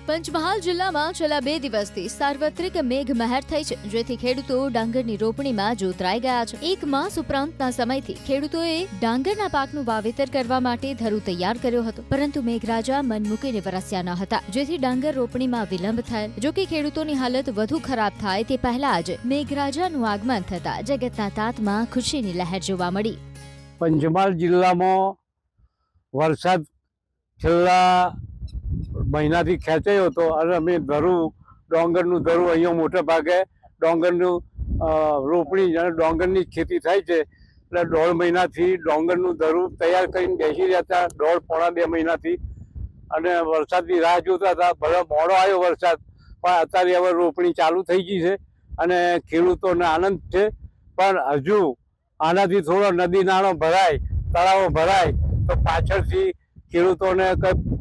પંચમહાલ જિલ્લામાં છેલ્લા 2 દિવસથી સાર્વત્રિક મેઘમહેર થઈ છે, જેથી ખેડૂતો ડાંગરની રોપણીમાં જોતરાઈ ગયા છે। 1 માસ ઉપરાંતના સમયથી ખેડૂતોએ ડાંગરના પાકનું વાવેતર કરવા માટે ધરું તૈયાર કર્યો હતો, પરંતુ મેઘરાજા મન મૂકીને વરસ્યા ન હતા, જેથી ડાંગર રોપણીમાં વિલંબ થયેલ। જો કે ખેડૂતોની હાલત વધુ ખરાબ થાય તે પહેલા જ મેઘરાજાનું આગમન થતા જગતના તાતમાં ખુશીની લહેર જોવા મળી। પંચમહાલ જિલ્લામાં વરસાદ છેલ્લા મહિનાથી ખેંચાયો હતો અને અમે ડોંગરનું ધરું અહીંયા મોટા ભાગે ડોંગરનું રોપણી અને ડોંગરની ખેતી થાય છે, એટલે 1.5 મહિનાથી ડોંગરનું ધરું તૈયાર કરીને બેસી રહ્યા હતા, 1.5-2 મહિનાથી, અને વરસાદની રાહ જોતા હતા। ભલે મોડો આવ્યો વરસાદ, પણ અત્યારે હવે રોપણી ચાલુ થઈ ગઈ છે અને ખેડૂતોને આનંદ છે। પણ હજુ આનાથી થોડો નદી નાળો ભરાય, તળાવો ભરાય તો પાછળથી ખેડૂતોને કંઈ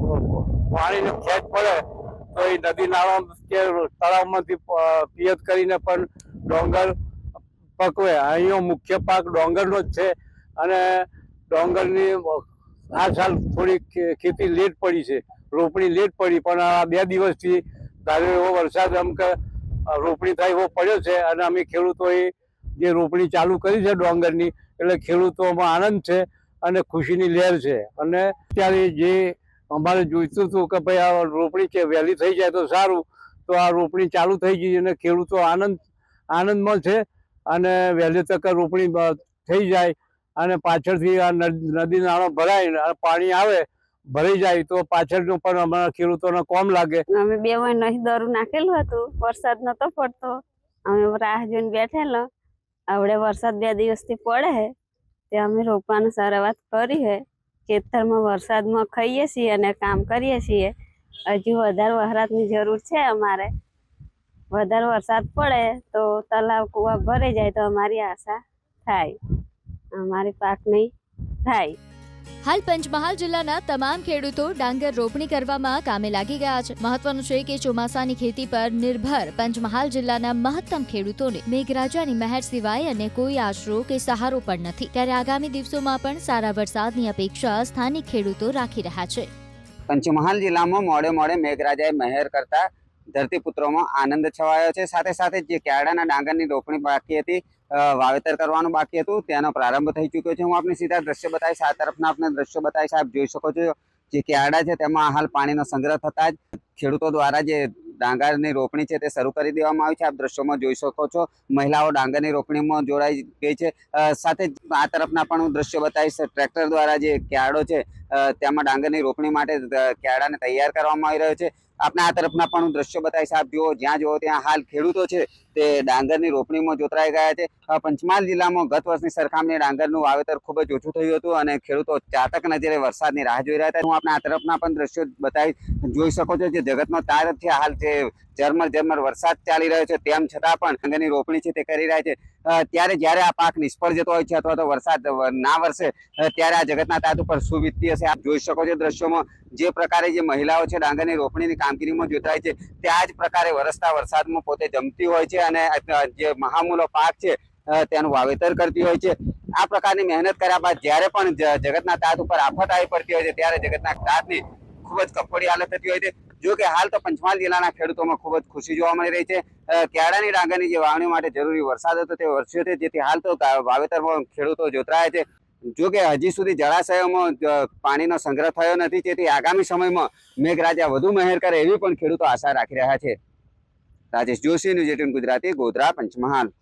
પાણીનો ખેંચ પડે તો એ નદી નાળા કે તળાવમાંથી પિયત કરીને પણ ડોંગર પકવે। અહીંયા મુખ્ય પાક ડોંગરનો જ છે અને ડોંગરની આ સાલ થોડી ખેતી લેટ પડી છે, રોપણી લેટ પડી, પણ આ 2 દિવસથી ધાર્યો એવો વરસાદ એમ કે રોપણી થાય એવો પડ્યો છે અને અમે ખેડૂતોએ જે રોપણી ચાલુ કરી છે ડોંગરની, એટલે ખેડૂતોમાં આનંદ છે અને ખુશીની લહેર છે। અને અત્યારે જે અમારે જોઈતું હતું કે ભાઈ આ રોપણી છે વહેલી થઈ જાય તો સારું, તો આ રોપણી ચાલુ થઈ ગઈ અને ખેડૂતો આનંદમાં છે અને વહેલી તકે રોપણી થઈ જાય અને પાછળથી આ નદી નાળો ભરાય, પાણી આવે, ભરાઈ જાય તો પાછળનું પણ અમારા ખેડૂતોને કોમ લાગે। અમે 2 મહિના દરું નાખેલું હતું, વરસાદ નતો પડતો, અમે રાહ જોઈને બેઠેલા। આવડે વરસાદ 2 દિવસથી પડે છે તે અમે રોપવાની શરૂઆત કરી છે। ખેતરમાં વરસાદમાં ખાઈએ છીએ અને કામ કરીએ છીએ। હજુ વધારે વરસાદની જરૂર છે અમારે। વધારે વરસાદ પડે તો તલાવ કુવા ભરાઈ જાય તો અમારી આશા થાય, અમારી પાકની થાય। હાલ પંચમહાલ જિલ્લાના તમામ ખેડૂતો ડાંગર રોપણી કરવામાં કામે લાગી ગયા છે। મહત્વનું છે કે ચોમાસાની ખેતી પર નિર્ભર પંચમહાલ જિલ્લાના મહત્તમ ખેડૂતોને મેઘરાજાની મહેર સિવાય અને કોઈ આશરો કે સહારો પણ નથી, ત્યારે આગામી દિવસોમાં પણ સારા વરસાદની અપેક્ષા સ્થાનિક ખેડૂતો રાખી રહ્યા છે। પંચમહાલ જિલ્લામાં મોડે મેઘરાજાએ મહેર કરતા ધરતીપુત્રોમાં આનંદ છવાયો છે। સાથે સાથે જે કેળાના ડાંગરની રોપણી બાકી હતી, વાવેતર કરવાનું બાકી હતું, તેનો પ્રારંભ થઈ ચૂક્યો છે। હું આપને સીધા દ્રશ્ય બતાવીશ, આ તરફના આપને દ્રશ્યો બતાવીશ। આપ જોઈ શકો છો જે કેળા છે તેમાં હાલ પાણીનો સંગ્રહ થતા જ ખેડૂતો દ્વારા જે ડાંગરની રોપણી છે તે શરૂ કરી દેવામાં આવી છે। આપ દ્રશ્યોમાં જોઈ શકો છો મહિલાઓ ડાંગરની રોપણીમાં જોડાઈ ગઈ છે। સાથે આ તરફના પણ હું દ્રશ્ય બતાવીશ, ટ્રેક્ટર દ્વારા જે કેળો છે તેમાં ડાંગરની રોપણી માટે કેળાને તૈયાર કરવામાં આવી રહ્યો છે। આપણે આ તરફના પણ હું દ્રશ્યો બતાવીશ, આપ જુઓ, જ્યાં જુઓ ત્યાં હાલ ખેડૂતો છે તે ડાંગરની રોપણીમાં જોતરાઈ ગયા છે। પંચમહાલ જિલ્લામાં ગત વર્ષની સરખામણીએ ડાંગરનું વાવેતર ખૂબ જ ઓછું થયું હતું અને ખેડૂતો ચાતક નજરે વરસાદની રાહ જોઈ રહ્યા હતા। હું આપણે આ તરફના પણ દ્રશ્યો બતાવી જોઈ શકો છો, જે જગતનો તાર છે હાલ જે ઝરમર વરસાદ ચાલી રહ્યો છે, તેમ છતાં પણ ડાંગરની રોપણી છે તે કરી રહ્યા છે। ત્યારે જ્યારે આ પાક નિષ્ફળ જતો હોય છે અથવા તો વરસાદ ના વરસે ત્યારે આ જગતના તાત ઉપર શું વીતતી હશે, આપ જોઈ શકો છો દ્રશ્યોમાં જે પ્રકારે જે મહિલાઓ છે ડાંગરની રોપણીની કામગીરીમાં જોતરાય છે, ત્યાં જ પ્રકારે વરસતા વરસાદમાં પોતે જમતી હોય છે અને જે મહામૂલો પાક છે તેનું વાવેતર કરતી હોય છે। આ પ્રકારની મહેનત કર્યા બાદ જ્યારે પણ જગતના તાત ઉપર આફત આવી પડતી હોય છે ત્યારે જગતના તાતની ખૂબ જ કફોડી હાલત થતી હોય છે। જો કે હાલ તો પંચમહાલ જિલ્લાના ખેડૂતોમાં ખૂબ જ ખુશી જોવા મળી રહી છે। કેળાની ડાંગરની જે વાવણી માટે જરૂરી વરસાદ હતો તે વરસ્યો છે, જેથી હાલ તો વાવેતરમાં ખેડૂતો જોતરાયા છે। જો કે હજી સુધી જળાશયોમાં પાણીનો સંગ્રહ થયો નથી, તેથી આગામી સમયમાં મેઘરાજા વધુ મહેર કરે એવી પણ ખેડૂતો આશા રાખી રહ્યા છે। રાજેશ જોશી, ન્યૂઝ 18 ગુજરાતી, ગોધરા, પંચમહાલ।